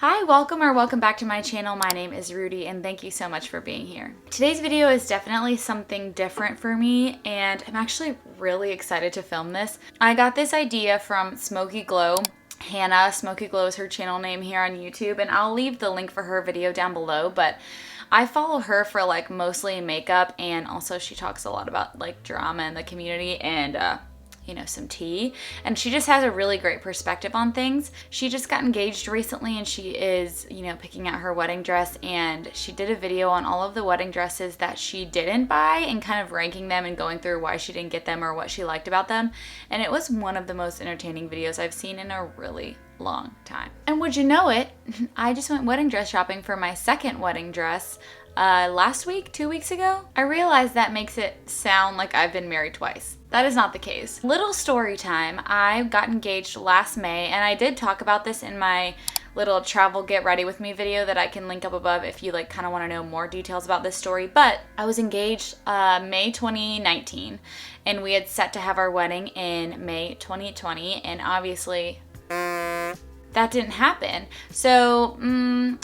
Hi, welcome back to my channel. My name is Rudi and thank you so much for being here. Today's video is definitely something different for me and I'm actually really excited to film this. I got this idea from Smoky Glow. Hannah, Smoky Glow is her channel name here on YouTube, and I'll leave the link for her video down below, but I follow her for like mostly makeup, and also she talks a lot about like drama in the community and you know, some tea, and she just has a really great perspective on things. She just got engaged recently and she is, you know, picking out her wedding dress, and she did a video on all of the wedding dresses that she didn't buy and kind of ranking them and going through why she didn't get them or what she liked about them, and it was one of the most entertaining videos I've seen in a really long time. And would you know it, I just went wedding dress shopping for my second wedding dress last week, 2 weeks ago. I realized that makes it sound like I've been married twice. That is not the case. Little story time. I got engaged last May, and I did talk about this in my little travel get ready with me video that I can link up above if you like kind of want to know more details about this story. But I was engaged May 2019, and we had set to have our wedding in May 2020, and obviously that didn't happen. So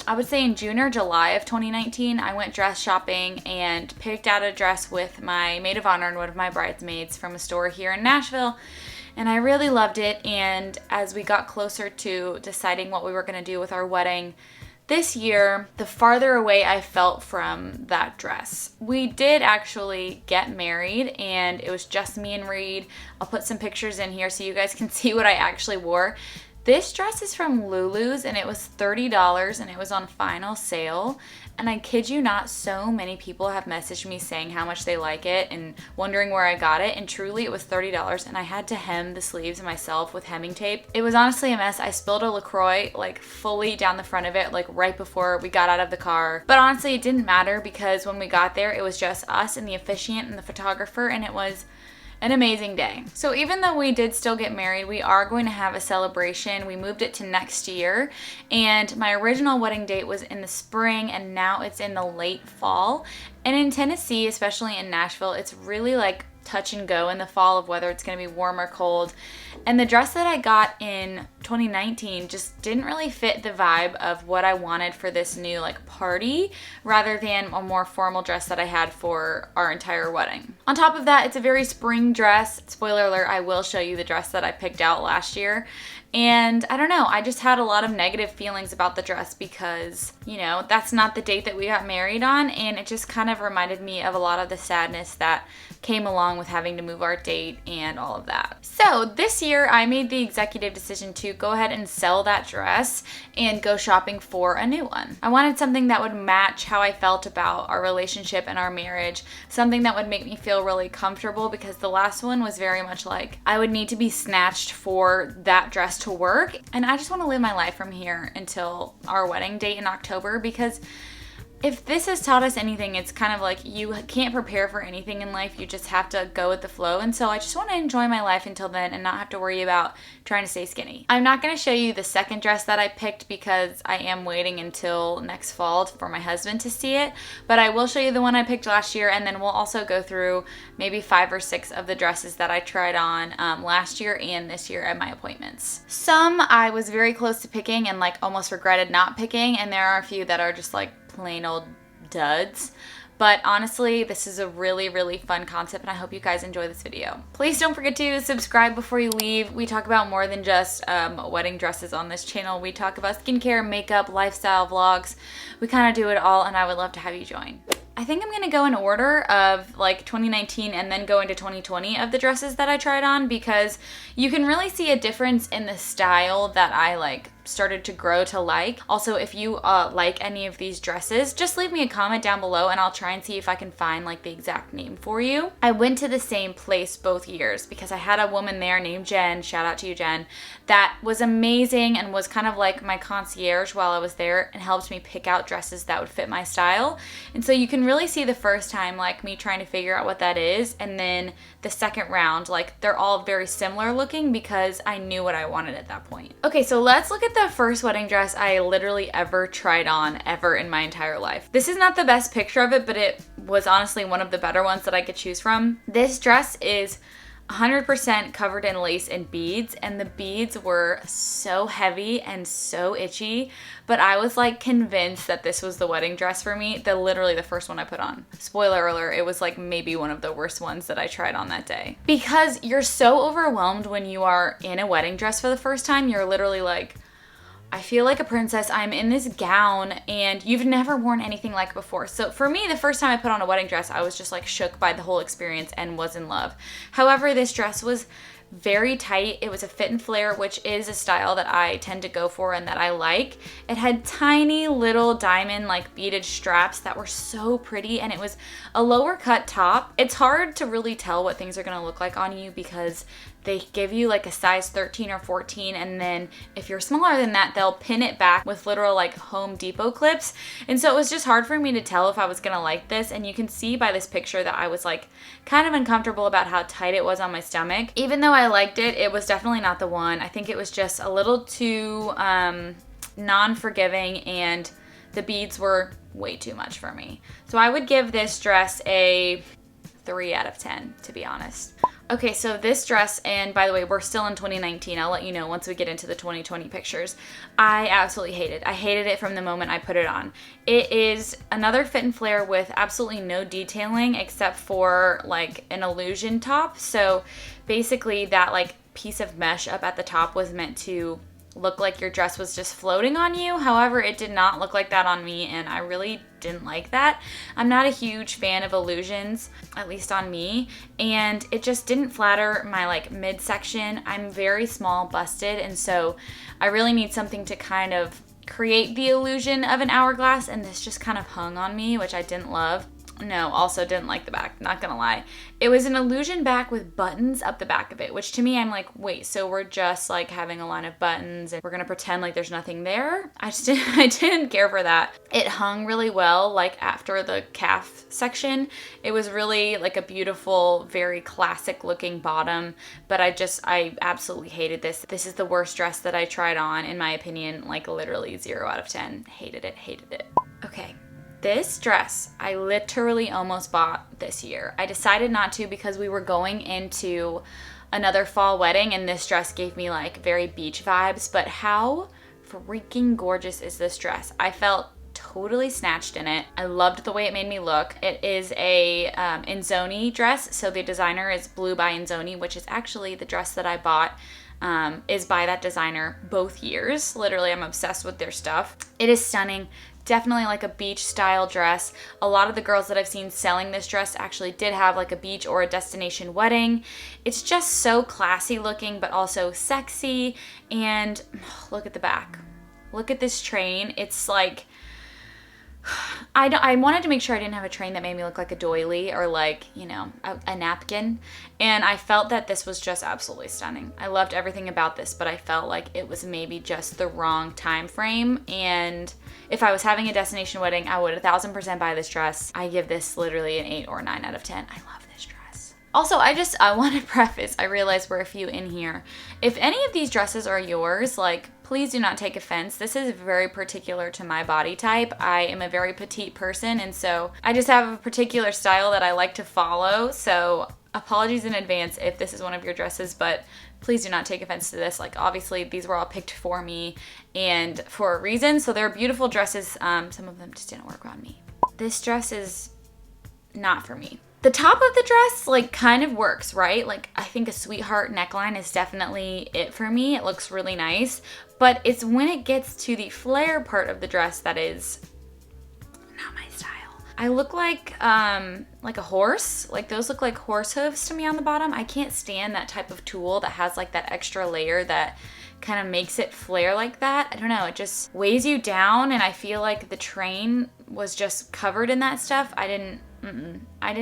I would say in June or July of 2019, I went dress shopping and picked out a dress with my maid of honor and one of my bridesmaids from a store here in Nashville. And I really loved it. And as we got closer to deciding what we were gonna do with our wedding this year, the farther away I felt from that dress. We did actually get married, and it was just me and Reed. I'll put some pictures in here so you guys can see what I actually wore. This dress is from Lulu's, and it was $30, and it was on final sale. And I kid you not, so many people have messaged me saying how much they like it and wondering where I got it, and truly it was $30, and I had to hem the sleeves myself with hemming tape. It was honestly a mess. I spilled a LaCroix like fully down the front of it, like right before we got out of the car. But honestly, it didn't matter because when we got there, it was just us and the officiant and the photographer, and it was an amazing day. So even though we did still get married, we are going to have a celebration. We moved it to next year, and my original wedding date was in the spring, and now it's in the late fall. And in Tennessee, especially in Nashville, it's really like touch and go in the fall of whether it's going to be warm or cold. And the dress that I got in 2019 just didn't really fit the vibe of what I wanted for this new like party, rather than a more formal dress that I had for our entire wedding. On top of that, it's a very spring dress. Spoiler alert, I will show you the dress that I picked out last year. And I don't know, I just had a lot of negative feelings about the dress because, you know, that's not the date that we got married on, and it just kind of reminded me of a lot of the sadness that came along with having to move our date and all of that. So this year I made the executive decision to go ahead and sell that dress and go shopping for a new one. I wanted something that would match how I felt about our relationship and our marriage, something that would make me feel really comfortable, because the last one was very much like I would need to be snatched for that dress to work, and I just want to live my life from here until our wedding date in October, because if this has taught us anything, it's kind of like you can't prepare for anything in life. You just have to go with the flow. And so I just want to enjoy my life until then and not have to worry about trying to stay skinny. I'm not going to show you the second dress that I picked because I am waiting until next fall for my husband to see it. But I will show you the one I picked last year, and then we'll also go through maybe 5 or 6 of the dresses that I tried on last year and this year at my appointments. Some I was very close to picking and like almost regretted not picking, and there are a few that are just like plain old duds. But honestly, this is a really fun concept, and I hope you guys enjoy this video. Please don't forget to subscribe before you leave. We talk about more than just wedding dresses on this channel. We talk about skincare, makeup, lifestyle vlogs. We kind of do it all, and I would love to have you join. I think I'm gonna go in order of like 2019 and then go into 2020 of the dresses that I tried on, because you can really see a difference in the style that I like started to grow to like. Also, if you like any of these dresses, just leave me a comment down below and I'll try and see if I can find like the exact name for you. I went to the same place both years because I had a woman there named Jen, shout out to you Jen, that was amazing and was kind of like my concierge while I was there and helped me pick out dresses that would fit my style. And so you can really see the first time like me trying to figure out what that is, and then the second round, like they're all very similar looking because I knew what I wanted at that point. Okay, so let's look at the first wedding dress I literally ever tried on ever in my entire life. This is not the best picture of it, but it was honestly one of the better ones that I could choose from. This dress is 100% covered in lace and beads, and the beads were so heavy and so itchy, but I was like convinced that this was the wedding dress for me. Literally the first one I put on. Spoiler alert, it was like maybe one of the worst ones that I tried on that day. Because you're so overwhelmed when you are in a wedding dress for the first time. You're literally like, I feel like a princess. I'm in this gown and you've never worn anything like it before. So for me, the first time I put on a wedding dress, I was just like shook by the whole experience and was in love. However, this dress was very tight. It was a fit and flare, which is a style that I tend to go for and that I like. It had tiny little diamond like beaded straps that were so pretty, and it was a lower cut top. It's hard to really tell what things are gonna look like on you because they give you like a size 13 or 14, and then if you're smaller than that, they'll pin it back with literal like Home Depot clips. And so it was just hard for me to tell if I was gonna like this, and you can see by this picture that I was like kind of uncomfortable about how tight it was on my stomach. Even though I liked it, it was definitely not the one. I think it was just a little too non-forgiving, and the beads were way too much for me. So I would give this dress a 3 out of 10, to be honest. Okay, so this dress, and by the way, we're still in 2019. I'll let you know once we get into the 2020 pictures. I absolutely hate it. I hated it from the moment I put it on. It is another fit and flare with absolutely no detailing except for like an illusion top. So basically that like piece of mesh up at the top was meant to look like your dress was just floating on you. However, it did not look like that on me, and I really didn't like that. I'm not a huge fan of illusions, at least on me, and it just didn't flatter my like midsection. I'm very small busted, and so I really need something to kind of create the illusion of an hourglass, and this just kind of hung on me, which I didn't love. No, also didn't like the back, not gonna lie. It was an illusion back with buttons up the back of it, which to me, I'm like, wait, so we're just like having a line of buttons and we're gonna pretend like there's nothing there? I didn't care for that. It hung really well, like after the calf section. It was really like a beautiful, very classic looking bottom, but I absolutely hated this. This is the worst dress that I tried on, in my opinion, like literally 0 out of 10. Hated it, hated it. Okay. This dress, I literally almost bought this year. I decided not to because we were going into another fall wedding, and this dress gave me like very beach vibes, but how freaking gorgeous is this dress? I felt totally snatched in it. I loved the way it made me look. It is a Inzoni dress, so the designer is Blue by Inzoni, which is actually the dress that I bought is by that designer both years. Literally, I'm obsessed with their stuff. It is stunning. Definitely like a beach style dress. A lot of the girls that I've seen selling this dress actually did have like a beach or a destination wedding. It's just so classy looking, but also sexy. And look at the back. Look at this train. It's like, I wanted to make sure I didn't have a train that made me look like a doily or like, you know, a napkin. And I felt that this was just absolutely stunning. I loved everything about this, but I felt like it was maybe just the wrong time frame. And if I was having a destination wedding, I would 1000% buy this dress. I give this literally an 8 or 9 out of 10. I love this dress. Also, I want to preface, I realize we're a few in here. If any of these dresses are yours, like, please do not take offense. This is very particular to my body type. I am a very petite person, and so I just have a particular style that I like to follow. So apologies in advance if this is one of your dresses, but please do not take offense to this. Like, obviously, these were all picked for me and for a reason. So they're beautiful dresses. Some of them just didn't work on me. This dress is not for me. The top of the dress, like, kind of works, right? Like, I think a sweetheart neckline is definitely it for me. It looks really nice. But it's when it gets to the flare part of the dress that is not my style. I look like a horse. Like, those look like horse hooves to me on the bottom. I can't stand that type of tulle that has, like, that extra layer that kind of makes it flare like that. I don't know. It just weighs you down, and I feel like the train was just covered in that stuff. I didn't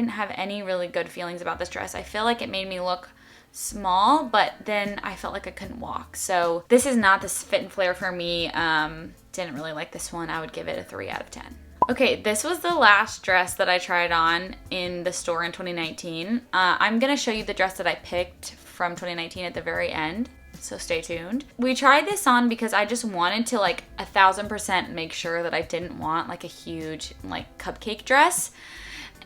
have any really good feelings about this dress. I feel like it made me look small, but then I felt like I couldn't walk. So this is not this fit and flare for me. Didn't really like this one. I would give it a 3 out of 10. Okay, this was the last dress that I tried on in the store in 2019. I'm gonna show you the dress that I picked from 2019 at the very end, so stay tuned. We tried this on because I just wanted to like 1000% make sure that I didn't want like a huge like cupcake dress.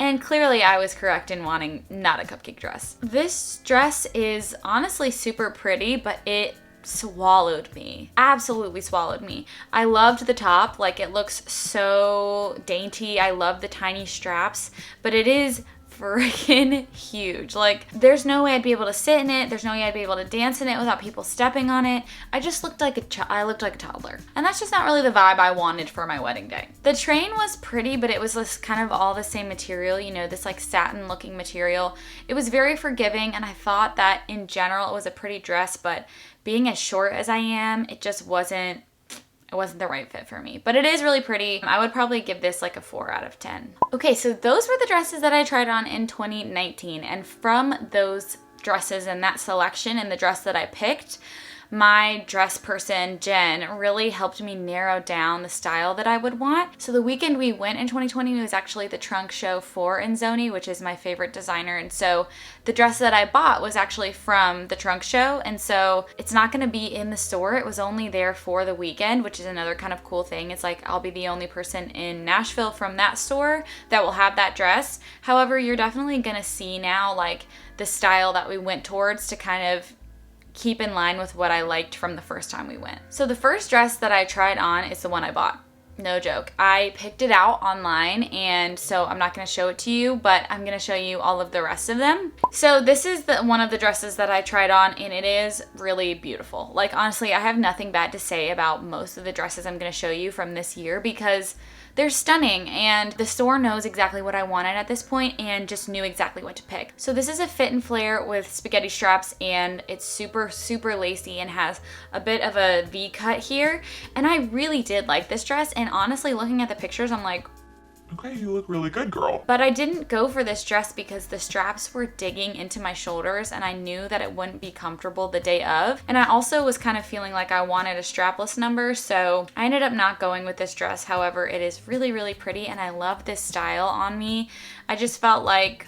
And clearly I was correct in wanting not a cupcake dress. This dress is honestly super pretty, but it swallowed me. Absolutely swallowed me. I loved the top, like it looks so dainty. I love the tiny straps, but it is freaking huge. Like there's no way I'd be able to sit in it. There's no way I'd be able to dance in it without people stepping on it. I just looked like I looked like a toddler. And that's just not really the vibe I wanted for my wedding day. The train was pretty, but it was this kind of all the same material, you know, this like satin looking material. It was very forgiving, and I thought that in general it was a pretty dress, but being as short as I am, it just wasn't the right fit for me, but it is really pretty. I would probably give this like a 4 out of 10. Okay, so those were the dresses that I tried on in 2019, and from those dresses and that selection and the dress that I picked, my dress person, Jen, really helped me narrow down the style that I would want. So the weekend we went in 2020 was actually the trunk show for Enzoni, which is my favorite designer. And so the dress that I bought was actually from the trunk show. And so it's not gonna be in the store. It was only there for the weekend, which is another kind of cool thing. It's like I'll be the only person in Nashville from that store that will have that dress. However, you're definitely gonna see now like the style that we went towards to kind of keep in line with what I liked from the first time we went. So the first dress that I tried on is the one I bought. No joke. I picked it out online, and so I'm not going to show it to you, but I'm going to show you all of the rest of them. So this is one of the dresses that I tried on, and it is really beautiful. Like honestly, I have nothing bad to say about most of the dresses I'm going to show you from this year because they're stunning, and the store knows exactly what I wanted at this point and just knew exactly what to pick. So this is a fit and flare with spaghetti straps, and it's super, super lacy and has a bit of a V cut here. And I really did like this dress, and honestly, looking at the pictures, I'm like, okay, you look really good, girl. But I didn't go for this dress because the straps were digging into my shoulders, and I knew that it wouldn't be comfortable the day of. And I also was kind of feeling like I wanted a strapless number, so I ended up not going with this dress. However, it is really, really pretty, and I love this style on me. I just felt like,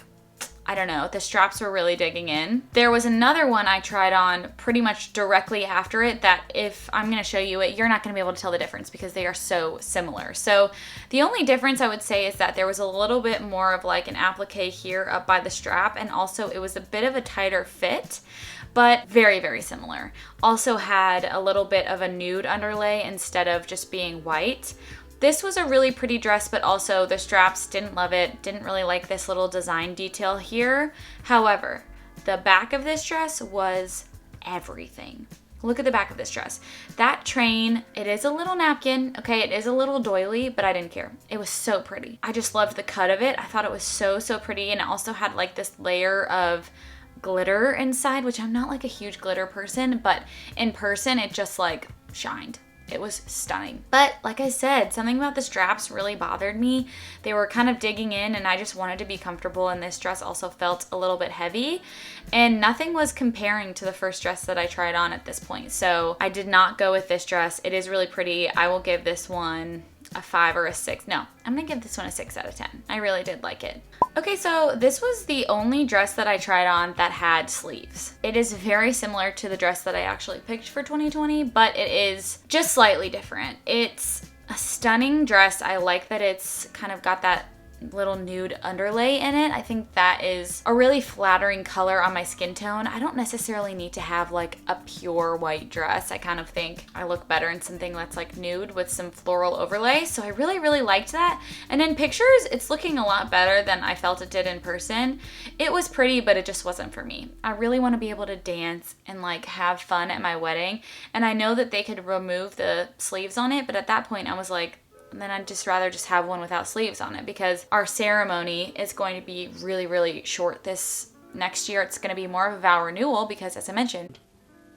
I don't know, the straps were really digging in. There was another one I tried on pretty much directly after it that if I'm gonna show you it, you're not gonna be able to tell the difference because they are so similar. So the only difference I would say is that there was a little bit more of like an applique here up by the strap, and also it was a bit of a tighter fit, but very, very similar. Also had a little bit of a nude underlay instead of just being white. This was a really pretty dress, but also the straps, didn't love it. Didn't really like this little design detail here. However, the back of this dress was everything. Look at the back of this dress. That train, it is a little napkin, okay? It is a little doily, but I didn't care. It was so pretty. I just loved the cut of it. I thought it was so, so pretty, and it also had like this layer of glitter inside, which I'm not like a huge glitter person, but in person, it just like shined. It was stunning. But like I said, something about the straps really bothered me. They were kind of digging in, and I just wanted to be comfortable, and this dress also felt a little bit heavy, and nothing was comparing to the first dress that I tried on at this point. So I did not go with this dress. It is really pretty. I will give this one a 5 or a 6. No, I'm gonna give this one a 6 out of 10. I really did like it. Okay, so this was the only dress that I tried on that had sleeves. It is very similar to the dress that I actually picked for 2020, but it is just slightly different. It's a stunning dress. I like that it's kind of got that little nude underlay in it. I think that is a really flattering color on my skin tone. I don't necessarily need to have like a pure white dress. I kind of think I look better in something that's like nude with some floral overlay. So I really, really liked that. And in pictures, it's looking a lot better than I felt it did in person. It was pretty, but it just wasn't for me. I really want to be able to dance and like have fun at my wedding. And I know that they could remove the sleeves on it, but at that point I was like, then I'd just rather just have one without sleeves on it, because our ceremony is going to be really, really short this next year. It's going to be more of a vow renewal because, as I mentioned,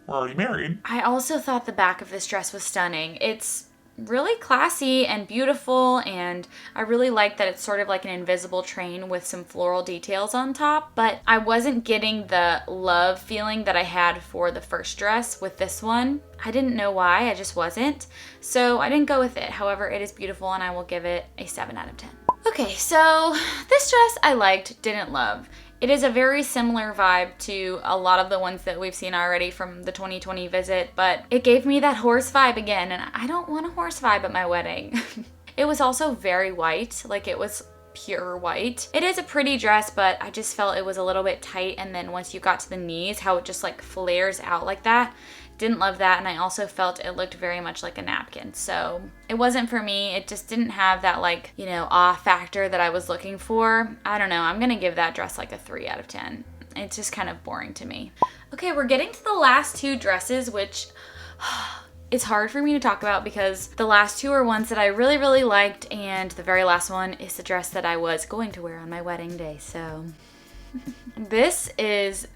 we're already married. I also thought the back of this dress was stunning. It's really classy and beautiful, and I really like that it's sort of like an invisible train with some floral details on top, but I wasn't getting the love feeling that I had for the first dress with this one. I didn't know why, I just wasn't. So I didn't go with it. However, it is beautiful, and I will give it a 7 out of 10. Okay, so this dress I liked, didn't love. It is a very similar vibe to a lot of the ones that we've seen already from the 2020 visit, but it gave me that horse vibe again, and I don't want a horse vibe at my wedding. It was also very white, like it was pure white. It is a pretty dress, but I just felt it was a little bit tight, and then once you got to the knees, how it just like flares out like that. Didn't love that, and I also felt it looked very much like a napkin. So it wasn't for me. It just didn't have that like, you know, awe factor that I was looking for. I don't know. I'm gonna give that dress like a 3 out of 10. It's just kind of boring to me. Okay, we're getting to the last two dresses, which it's hard for me to talk about because the last two are ones that I really, really liked, and the very last one is the dress that I was going to wear on my wedding day. So this is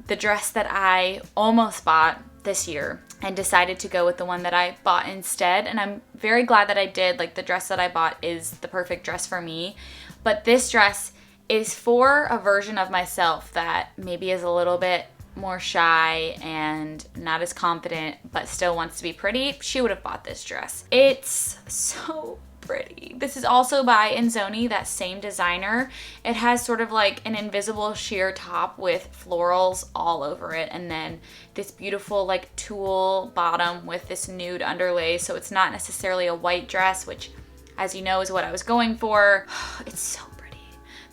the dress that I almost bought this year and decided to go with the one that I bought instead, and I'm very glad that I did. Like, the dress that I bought is the perfect dress for me, but this dress is for a version of myself that maybe is a little bit more shy and not as confident but still wants to be pretty. She would have bought this dress. It's so pretty. This is also by Inzoni, that same designer. It has sort of like an invisible sheer top with florals all over it, and then this beautiful like tulle bottom with this nude underlay. So it's not necessarily a white dress, which, as you know, is what I was going for. It's so pretty.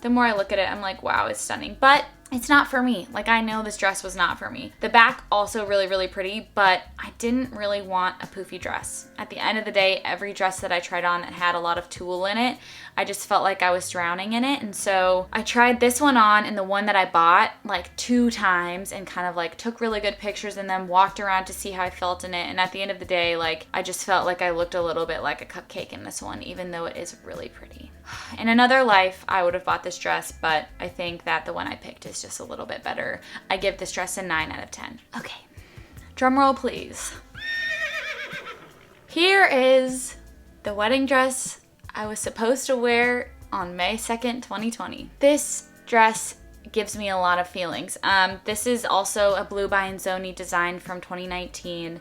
The more I look at it, I'm like, wow, it's stunning. But it's not for me. Like, I know this dress was not for me. The back also really, really pretty, but I didn't really want a poofy dress. At the end of the day, every dress that I tried on that had a lot of tulle in it, I just felt like I was drowning in it. And so I tried this one on and the one that I bought like 2 times and kind of like took really good pictures and then walked around to see how I felt in it. And at the end of the day, like, I just felt like I looked a little bit like a cupcake in this one, even though it is really pretty. In another life, I would have bought this dress, but I think that the one I picked is just a little bit better. I give this dress a 9 out of 10. Okay, drum roll please. Here is the wedding dress I was supposed to wear on May 2nd, 2020. This dress gives me a lot of feelings. This is also a Blue by Inzoni design from 2019.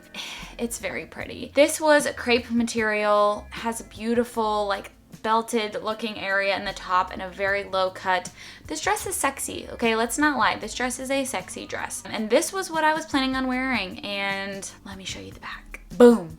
It's very pretty. This was a crepe material, has a beautiful like belted looking area in the top and a very low cut. This dress is sexy, okay? Let's not lie. This dress is a sexy dress. And this was what I was planning on wearing, and let me show you the back. Boom.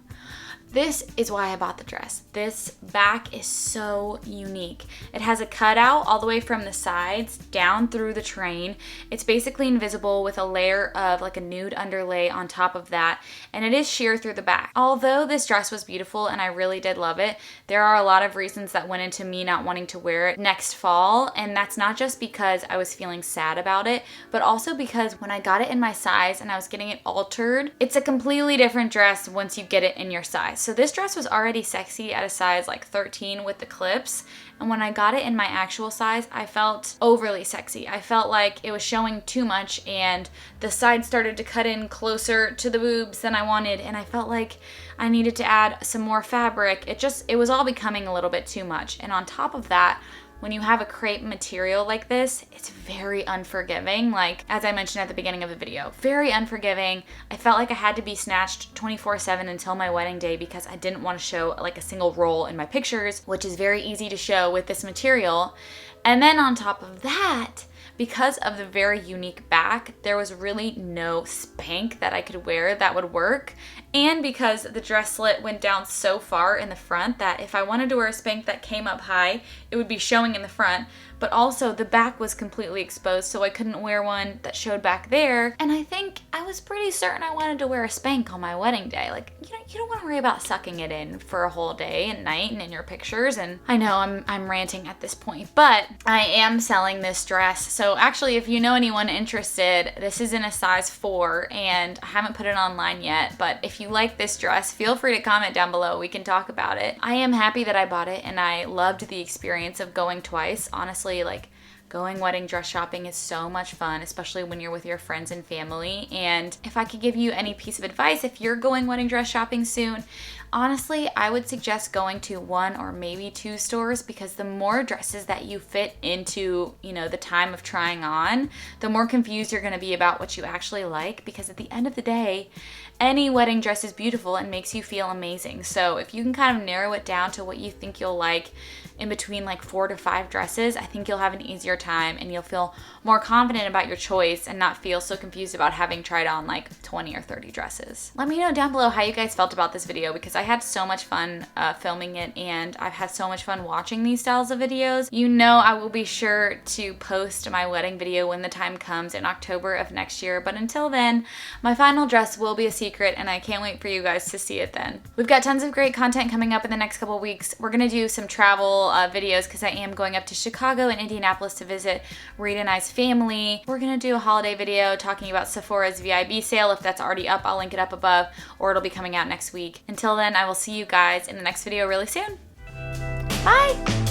This is why I bought the dress. This back is so unique. It has a cutout all the way from the sides down through the train. It's basically invisible with a layer of like a nude underlay on top of that, and it is sheer through the back. Although this dress was beautiful and I really did love it, there are a lot of reasons that went into me not wanting to wear it next fall, and that's not just because I was feeling sad about it, but also because when I got it in my size and I was getting it altered, it's a completely different dress once you get it in your size. So this dress was already sexy at a size like 13 with the clips, and when I got it in my actual size, I felt overly sexy. I felt like it was showing too much and the sides started to cut in closer to the boobs than I wanted, and I felt like I needed to add some more fabric. It was all becoming a little bit too much. And on top of that, when you have a crepe material like this, it's very unforgiving. Like, as I mentioned at the beginning of the video, very unforgiving. I felt like I had to be snatched 24/7 until my wedding day because I didn't want to show like a single roll in my pictures, which is very easy to show with this material. And then on top of that, because of the very unique back, there was really no spank that I could wear that would work. And because the dress slit went down so far in the front that if I wanted to wear a spank that came up high, it would be showing in the front. But also the back was completely exposed, so I couldn't wear one that showed back there. And I think I was pretty certain I wanted to wear a spank on my wedding day. Like, you don't want to worry about sucking it in for a whole day and night and in your pictures. And I know I'm ranting at this point, but I am selling this dress. So actually, if you know anyone interested, this is in a size 4 and I haven't put it online yet. But if you like this dress, feel free to comment down below. We can talk about it. I am happy that I bought it and I loved the experience of going twice. Honestly, like, going wedding dress shopping is so much fun, especially when you're with your friends and family. And if I could give you any piece of advice, if you're going wedding dress shopping soon, honestly, I would suggest going to 1 or maybe 2 stores, because the more dresses that you fit into, you know, the time of trying on, the more confused you're going to be about what you actually like, because at the end of the day, any wedding dress is beautiful and makes you feel amazing. So if you can kind of narrow it down to what you think you'll like in between like 4 to 5 dresses, I think you'll have an easier time and you'll feel more confident about your choice and not feel so confused about having tried on like 20 or 30 dresses. Let me know down below how you guys felt about this video, because I had so much fun filming it, and I've had so much fun watching these styles of videos. You know I will be sure to post my wedding video when the time comes in October of next year, but until then, my final dress will be a secret, and I can't wait for you guys to see it then. We've got tons of great content coming up in the next couple weeks. We're gonna do some travel videos because I am going up to Chicago and Indianapolis to visit Rita and I's family. We're gonna do a holiday video talking about Sephora's VIB sale. If that's already up, I'll link it up above, or it'll be coming out next week. Until then, I will see you guys in the next video really soon. Bye!